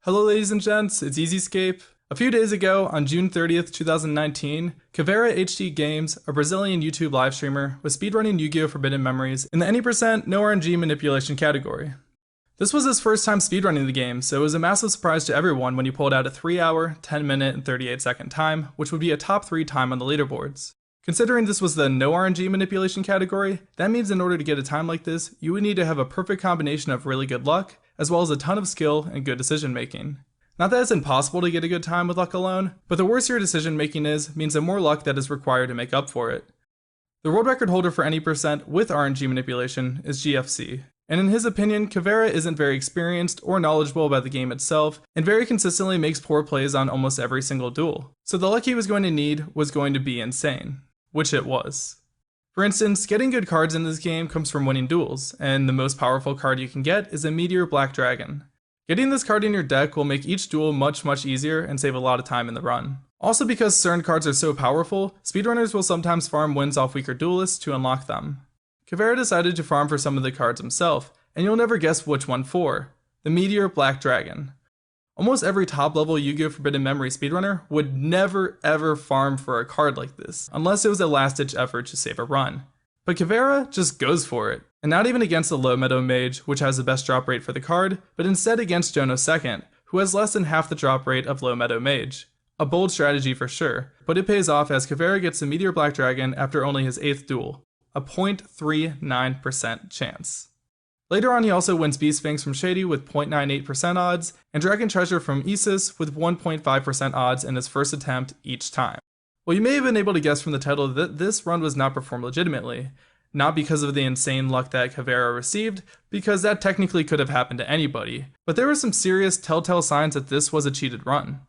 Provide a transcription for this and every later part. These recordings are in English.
Hello ladies and gents, it's EZScape. A few days ago, on June 30th, 2019, Caveira HD Games, a Brazilian YouTube live streamer, was speedrunning Yu-Gi-Oh! Forbidden Memories in the any % no RNG manipulation category. This was his first time speedrunning the game, so it was a massive surprise to everyone when he pulled out a 3 hour, 10 minute, and 38 second time, which would be a top 3 time on the leaderboards. Considering this was the no RNG manipulation category, that means in order to get a time like this, you would need to have a perfect combination of really good luck, as well as a ton of skill and good decision making. Not that it's impossible to get a good time with luck alone, but the worse your decision making is, means the more luck that is required to make up for it. The world record holder for any % with RNG manipulation is GFC, and in his opinion, Caveira isn't very experienced or knowledgeable about the game itself, and very consistently makes poor plays on almost every single duel. So the luck he was going to need was going to be insane, which it was. For instance, getting good cards in this game comes from winning duels, and the most powerful card you can get is a Meteor Black Dragon. Getting this card in your deck will make each duel much easier and save a lot of time in the run. Also, because certain cards are so powerful, speedrunners will sometimes farm wins off weaker duelists to unlock them. Caveira decided to farm for some of the cards himself, and you'll never guess which one for: the Meteor Black Dragon. Almost every top level Yu-Gi-Oh! Forbidden Memory speedrunner would never ever farm for a card like this, unless it was a last ditch effort to save a run. But Caveira just goes for it, and not even against the low meadow mage, which has the best drop rate for the card, but instead against Jono II, who has less than half the drop rate of low meadow mage. A bold strategy for sure, but it pays off as Caveira gets the Meteor Black Dragon after only his 8th duel, a 0.39% chance. Later on, he also wins Beast Fangs from Shady with 0.98% odds, and Dragon Treasure from Isis with 1.5% odds in his first attempt each time. Well, you may have been able to guess from the title that this run was not performed legitimately, not because of the insane luck that Caveira received, because that technically could have happened to anybody, but there were some serious telltale signs that this was a cheated run.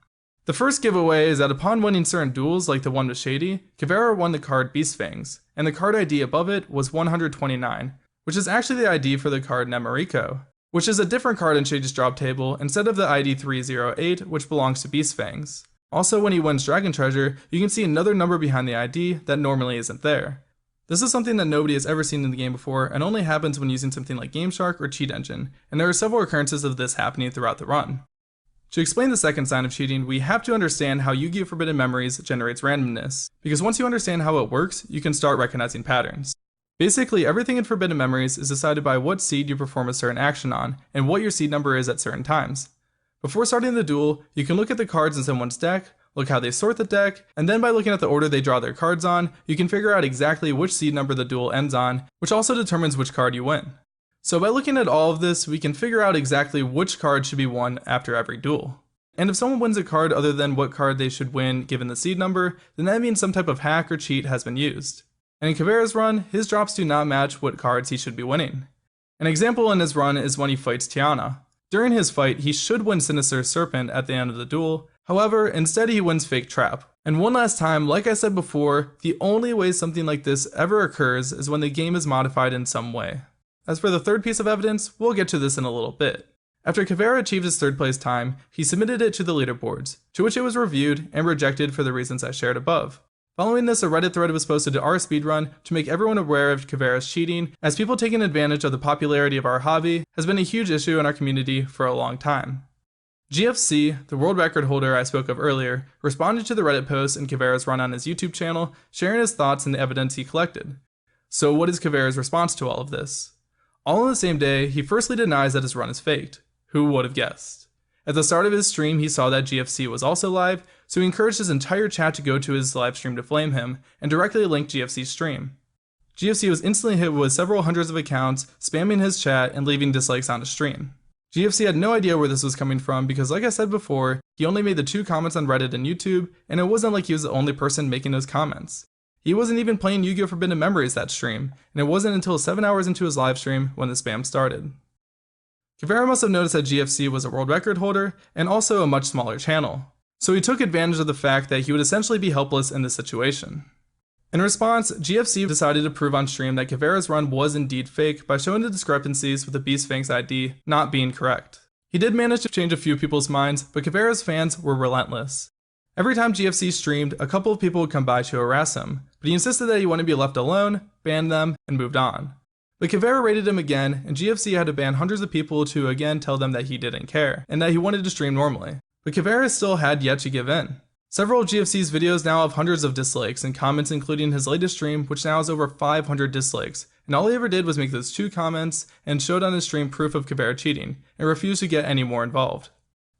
The first giveaway is that upon winning certain duels like the one with Shady, Caveira won the card Beast Fangs, and the card ID above it was 129, which is actually the ID for the card Nemoriko, which is a different card in Shady's drop table instead of the ID 308, which belongs to Beast Fangs. Also, when he wins Dragon Treasure, you can see another number behind the ID that normally isn't there. This is something that nobody has ever seen in the game before and only happens when using something like GameShark or Cheat Engine, and there are several occurrences of this happening throughout the run. To explain the second sign of cheating, we have to understand how Yu-Gi-Oh! Forbidden Memories generates randomness, because once you understand how it works, you can start recognizing patterns. Basically, everything in Forbidden Memories is decided by what seed you perform a certain action on, and what your seed number is at certain times. Before starting the duel, you can look at the cards in someone's deck, look how they sort the deck, and then by looking at the order they draw their cards on, you can figure out exactly which seed number the duel ends on, which also determines which card you win. So by looking at all of this, we can figure out exactly which card should be won after every duel. And if someone wins a card other than what card they should win given the seed number, then that means some type of hack or cheat has been used. And in Caveira's run, his drops do not match what cards he should be winning. An example in his run is when he fights Tiana. During his fight, he should win Sinister Serpent at the end of the duel, however, instead he wins Fake Trap. And one last time, like I said before, the only way something like this ever occurs is when the game is modified in some way. As for the third piece of evidence, we'll get to this in a little bit. After Caveira achieved his 3rd place time, he submitted it to the leaderboards, to which it was reviewed and rejected for the reasons I shared above. Following this, a Reddit thread was posted to our speedrun to make everyone aware of Caveira's cheating, as people taking advantage of the popularity of our hobby has been a huge issue in our community for a long time. GFC, the world record holder I spoke of earlier, responded to the Reddit post in Caveira's run on his YouTube channel, sharing his thoughts and the evidence he collected. So what is Caveira's response to all of this? All on the same day, he firstly denies that his run is faked. Who would have guessed? At the start of his stream, he saw that GFC was also live, so he encouraged his entire chat to go to his live stream to flame him, and directly linked GFC's stream. GFC was instantly hit with several hundreds of accounts, spamming his chat and leaving dislikes on his stream. GFC had no idea where this was coming from because, like I said before, he only made the 2 comments on Reddit and YouTube, and it wasn't like he was the only person making those comments. He wasn't even playing Yu-Gi-Oh! Forbidden Memories that stream, and it wasn't until 7 hours into his live stream when the spam started. Caveira must have noticed that GFC was a world record holder, and also a much smaller channel, so he took advantage of the fact that he would essentially be helpless in this situation. In response, GFC decided to prove on stream that Caveira's run was indeed fake by showing the discrepancies with the Beast Fangs ID not being correct. He did manage to change a few people's minds, but Caveira's fans were relentless. Every time GFC streamed, a couple of people would come by to harass him, but he insisted that he wanted to be left alone, banned them, and moved on. But Kavera raided him again, and GFC had to ban hundreds of people to again tell them that he didn't care, and that he wanted to stream normally. But Kavera still had yet to give in. Several of GFC's videos now have hundreds of dislikes and comments, including his latest stream, which now has over 500 dislikes, and all he ever did was make those 2 comments and showed on his stream proof of Kavera cheating, and refused to get any more involved.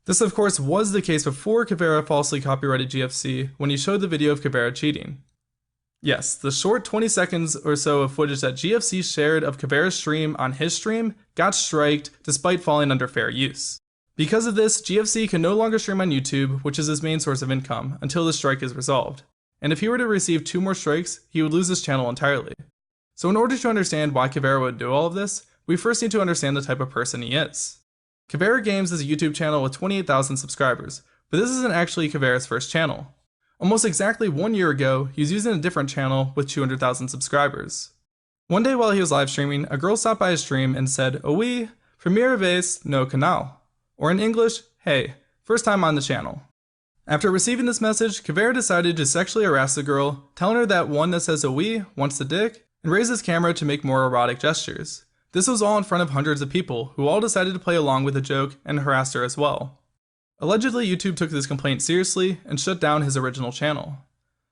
This of course was the case before Kavera falsely copyrighted GFC when he showed the video of Kavera cheating. Yes, the short 20 seconds or so of footage that GFC shared of Kavera's stream on his stream got striked despite falling under fair use. Because of this, GFC can no longer stream on YouTube, which is his main source of income, until the strike is resolved. And if he were to receive 2 more strikes, he would lose his channel entirely. So in order to understand why Kavera would do all of this, we first need to understand the type of person he is. Kavera Games is a YouTube channel with 28,000 subscribers, but this isn't actually Kavera's first channel. Almost exactly 1 year ago, he was using a different channel with 200,000 subscribers. One day while he was live streaming, a girl stopped by his stream and said, "Oui, première vez no canal." Or in English, "Hey, first time on the channel." After receiving this message, Kavera decided to sexually harass the girl, telling her that one that says "oui" wants the dick, and raised his camera to make more erotic gestures. This was all in front of hundreds of people, who all decided to play along with the joke and harassed her as well. Allegedly, YouTube took this complaint seriously and shut down his original channel.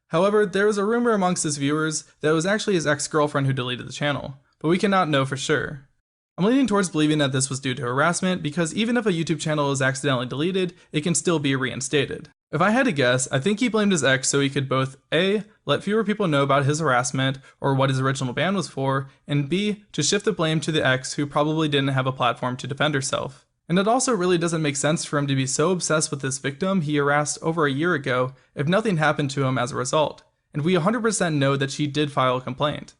However, there was a rumor amongst his viewers that it was actually his ex-girlfriend who deleted the channel, but we cannot know for sure. I'm leaning towards believing that this was due to harassment because even if a YouTube channel is accidentally deleted, it can still be reinstated. If I had to guess, I think he blamed his ex so he could both A, let fewer people know about his harassment or what his original ban was for, and B, to shift the blame to the ex who probably didn't have a platform to defend herself. And it also really doesn't make sense for him to be so obsessed with this victim he harassed over a year ago if nothing happened to him as a result, and we 100% know that she did file a complaint.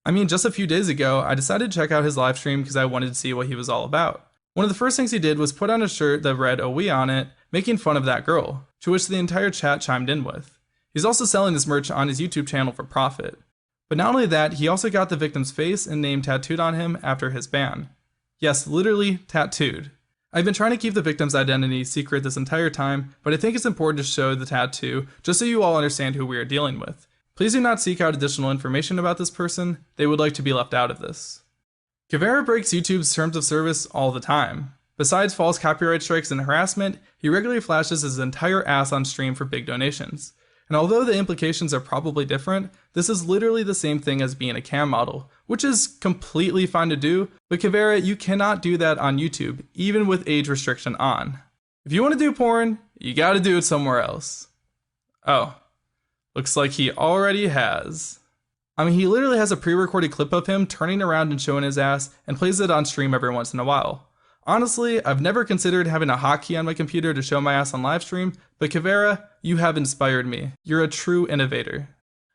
I mean, just a few days ago, I decided to check out his live stream because I wanted to see what he was all about. One of the first things he did was put on a shirt that read "oui" on it, making fun of that girl, to which the entire chat chimed in with. He's also selling this merch on his YouTube channel for profit. But not only that, he also got the victim's face and name tattooed on him after his ban. Yes, literally tattooed. I've been trying to keep the victim's identity secret this entire time, but I think it's important to show the tattoo just so you all understand who we are dealing with. Please do not seek out additional information about this person, they would like to be left out of this. Kavera breaks YouTube's terms of service all the time. Besides false copyright strikes and harassment, he regularly flashes his entire ass on stream for big donations. And although the implications are probably different, this is literally the same thing as being a cam model, which is completely fine to do, but Kavera, you cannot do that on YouTube, even with age restriction on. If you want to do porn, you gotta do it somewhere else. Oh, looks like he already has. I mean, he literally has a pre-recorded clip of him turning around and showing his ass and plays it on stream every once in a while. Honestly, I've never considered having a hotkey on my computer to show my ass on livestream, but Kavera, you have inspired me. You're a true innovator.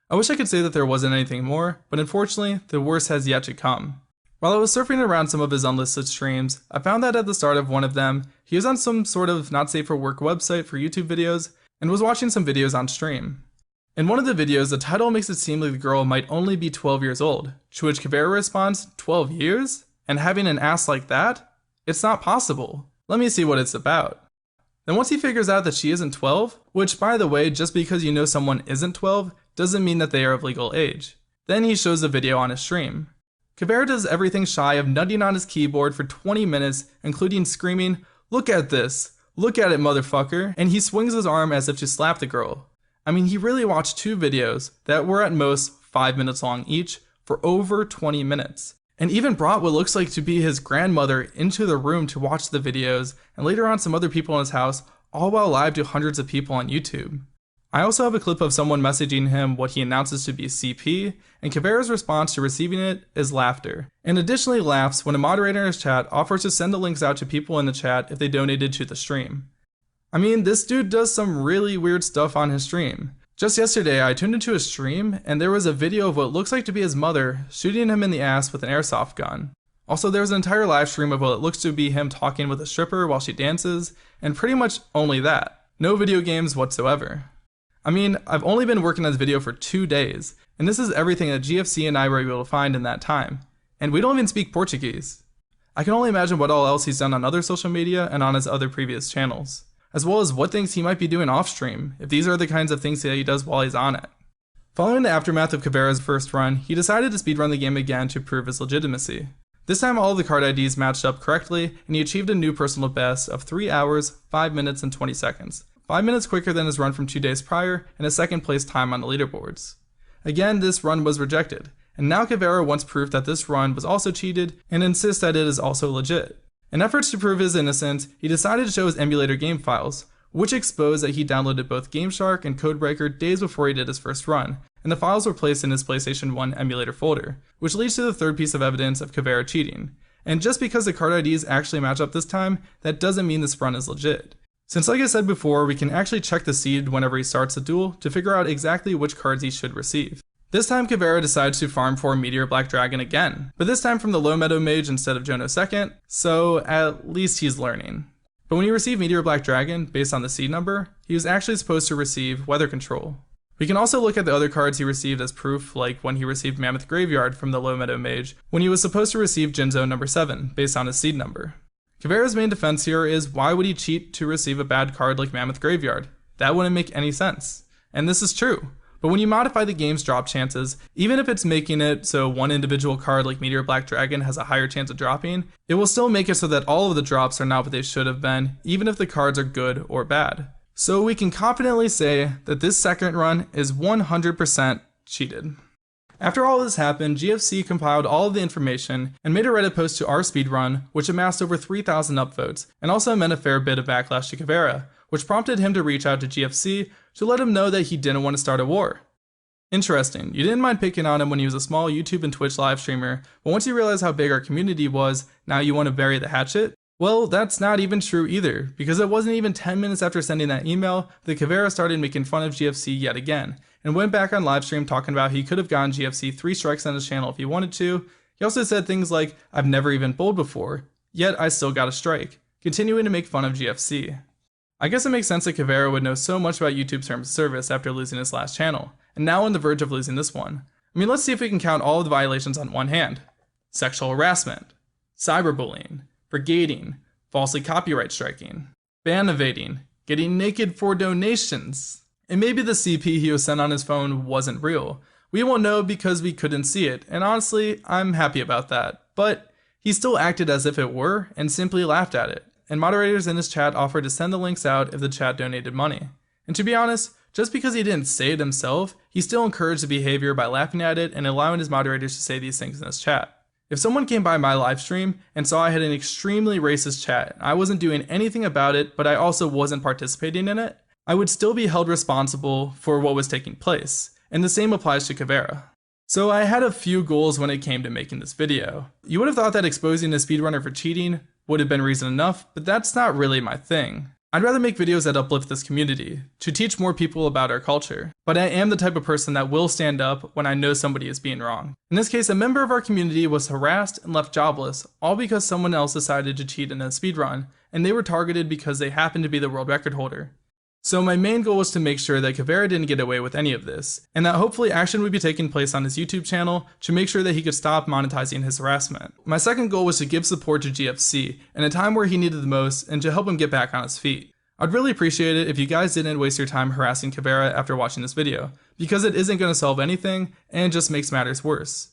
I wish I could say that there wasn't anything more, but unfortunately, the worst has yet to come. While I was surfing around some of his unlisted streams, I found that at the start of one of them, he was on some sort of not safe for work website for YouTube videos, and was watching some videos on stream. In one of the videos, the title makes it seem like the girl might only be 12 years old, to which Kavera responds, 12 years? And having an ass like that? It's not possible. Let me see what it's about. Then once he figures out that she isn't 12, which by the way, just because you know someone isn't 12, doesn't mean that they are of legal age. Then he shows the video on his stream. Kavera does everything shy of nutting on his keyboard for 20 minutes, including screaming, "Look at this! Look at it, motherfucker!" And he swings his arm as if to slap the girl. I mean, he really watched 2 videos that were at most 5 minutes long each for over 20 minutes. And even brought what looks like to be his grandmother into the room to watch the videos, and later on some other people in his house, all while live to hundreds of people on YouTube. I also have a clip of someone messaging him what he announces to be CP, and Kavera's response to receiving it is laughter, and additionally laughs when a moderator in his chat offers to send the links out to people in the chat if they donated to the stream. I mean, this dude does some really weird stuff on his stream. Just yesterday, I tuned into his stream, and there was a video of what looks like to be his mother shooting him in the ass with an airsoft gun. Also, there was an entire live stream of what looks to be him talking with a stripper while she dances, and pretty much only that. No video games whatsoever. I mean, I've only been working on this video for 2 days, and this is everything that GFC and I were able to find in that time. And we don't even speak Portuguese. I can only imagine what all else he's done on other social media and on his other previous channels, as well as what things he might be doing off stream, if these are the kinds of things that he does while he's on it. Following the aftermath of Caveira's first run, he decided to speedrun the game again to prove his legitimacy. This time all of the card IDs matched up correctly, and he achieved a new personal best of 3 hours, 5 minutes, and 20 seconds. 5 minutes quicker than his run from 2 days prior, and a second place time on the leaderboards. Again, this run was rejected, and now Caveira wants proof that this run was also cheated, and insists that it is also legit. In efforts to prove his innocence, he decided to show his emulator game files, which exposed that he downloaded both GameShark and Codebreaker days before he did his first run, and the files were placed in his PlayStation 1 emulator folder, which leads to the third piece of evidence of Caveira cheating. And just because the card IDs actually match up this time, that doesn't mean this run is legit. Since like I said before, we can actually check the seed whenever he starts the duel to figure out exactly which cards he should receive. This time Caveira decides to farm for Meteor Black Dragon again, but this time from the Low Meadow Mage instead of Jono II, so at least he's learning. But when he received Meteor Black Dragon, based on the seed number, he was actually supposed to receive Weather Control. We can also look at the other cards he received as proof, like when he received Mammoth Graveyard from the Low Meadow Mage, when he was supposed to receive Jinzo number 7, based on his seed number. Caveira's main defense here is why would he cheat to receive a bad card like Mammoth Graveyard? That wouldn't make any sense. And this is true. But when you modify the game's drop chances, even if it's making it so one individual card like Meteor Black Dragon has a higher chance of dropping, it will still make it so that all of the drops are not what they should have been, even if the cards are good or bad. So we can confidently say that this second run is 100% cheated. After all this happened, GFC compiled all of the information and made a Reddit post to our speedrun, which amassed over 3,000 upvotes, and also meant a fair bit of backlash to Caveira, which prompted him to reach out to GFC to let him know that he didn't want to start a war. Interesting, you didn't mind picking on him when he was a small YouTube and Twitch live streamer, but once you realize how big our community was, now you want to bury the hatchet? Well, that's not even true either, because it wasn't even 10 minutes after sending that email that Caveira started making fun of GFC yet again, and went back on livestream talking about he could have gotten GFC 3 strikes on his channel if he wanted to. He also said things like, "I've never even bowled before, yet I still got a strike," continuing to make fun of GFC. I guess it makes sense that Caveira would know so much about YouTube's terms of service after losing his last channel, and now on the verge of losing this one. I mean, let's see if we can count all of the violations on one hand. Sexual harassment, cyberbullying, brigading, falsely copyright striking, ban evading, getting naked for donations. And maybe the CP he was sent on his phone wasn't real. We won't know because we couldn't see it, and honestly, I'm happy about that. But he still acted as if it were, and simply laughed at it. And moderators in his chat offered to send the links out if the chat donated money. And to be honest, just because he didn't say it himself, he still encouraged the behavior by laughing at it and allowing his moderators to say these things in his chat. If someone came by my live stream and saw I had an extremely racist chat, I wasn't doing anything about it, but I also wasn't participating in it, I would still be held responsible for what was taking place. And the same applies to Caveira. So I had a few goals when it came to making this video. You would have thought that exposing a speedrunner for cheating would have been reason enough, but that's not really my thing. I'd rather make videos that uplift this community, to teach more people about our culture. But I am the type of person that will stand up when I know somebody is being wrong. In this case, a member of our community was harassed and left jobless, all because someone else decided to cheat in a speedrun, and they were targeted because they happened to be the world record holder. So my main goal was to make sure that Caveira didn't get away with any of this, and that hopefully action would be taking place on his YouTube channel to make sure that he could stop monetizing his harassment. My second goal was to give support to GFC in a time where he needed the most and to help him get back on his feet. I'd really appreciate it if you guys didn't waste your time harassing Caveira after watching this video, because it isn't going to solve anything and just makes matters worse.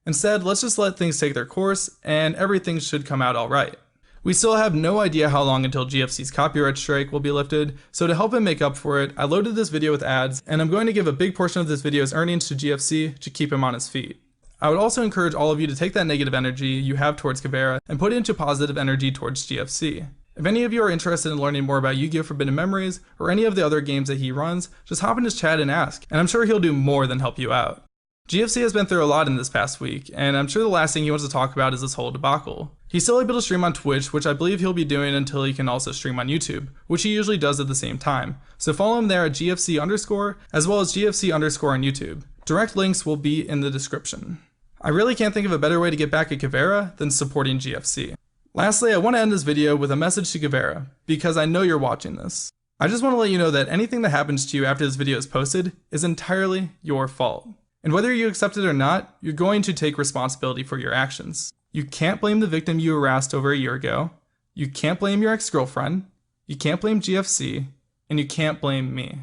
Instead, let's just let things take their course and everything should come out alright. We still have no idea how long until GFC's copyright strike will be lifted, so to help him make up for it, I loaded this video with ads, and I'm going to give a big portion of this video's earnings to GFC to keep him on his feet. I would also encourage all of you to take that negative energy you have towards Caveira and put it into positive energy towards GFC. If any of you are interested in learning more about Yu-Gi-Oh! Forbidden Memories, or any of the other games that he runs, just hop in his chat and ask, and I'm sure he'll do more than help you out. GFC has been through a lot in this past week, and I'm sure the last thing he wants to talk about is this whole debacle. He's still able to stream on Twitch, which I believe he'll be doing until he can also stream on YouTube, which he usually does at the same time. So follow him there at GFC_, as well as GFC_ on YouTube. Direct links will be in the description. I really can't think of a better way to get back at Caveira than supporting GFC. Lastly, I want to end this video with a message to Caveira, because I know you're watching this. I just want to let you know that anything that happens to you after this video is posted is entirely your fault. And whether you accept it or not, you're going to take responsibility for your actions. You can't blame the victim you harassed over a year ago, you can't blame your ex-girlfriend, you can't blame GFC, and you can't blame me.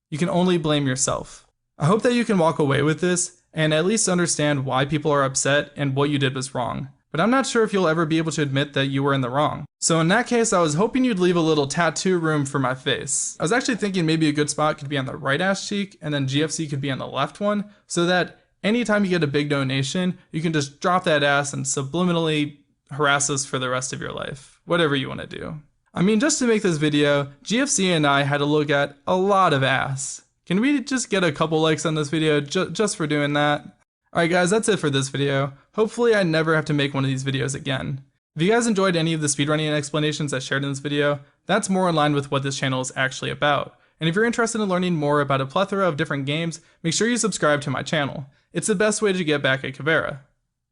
You can only blame yourself. I hope that you can walk away with this and at least understand why people are upset and what you did was wrong. But I'm not sure if you'll ever be able to admit that you were in the wrong. So in that case, I was hoping you'd leave a little tattoo room for my face. I was actually thinking maybe a good spot could be on the right ass cheek and then GFC could be on the left one, so that anytime you get a big donation, you can just drop that ass and subliminally harass us for the rest of your life. Whatever you want to do. I mean, just to make this video, GFC and I had to look at a lot of ass. Can we just get a couple likes on this video just for doing that? Alright guys, that's it for this video. Hopefully I never have to make one of these videos again. If you guys enjoyed any of the speedrunning explanations I shared in this video, that's more in line with what this channel is actually about. And if you're interested in learning more about a plethora of different games, make sure you subscribe to my channel. It's the best way to get back at Kavera.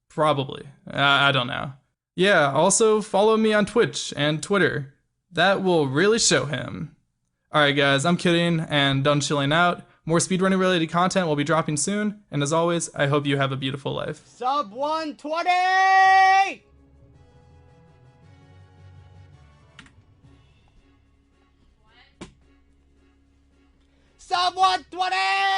Probably. I don't know. Yeah, also follow me on Twitch and Twitter. That will really show him. Alright guys, I'm kidding and done chilling out. More speedrunning related content will be dropping soon, and as always, I hope you have a beautiful life. Sub 120! Sub 120!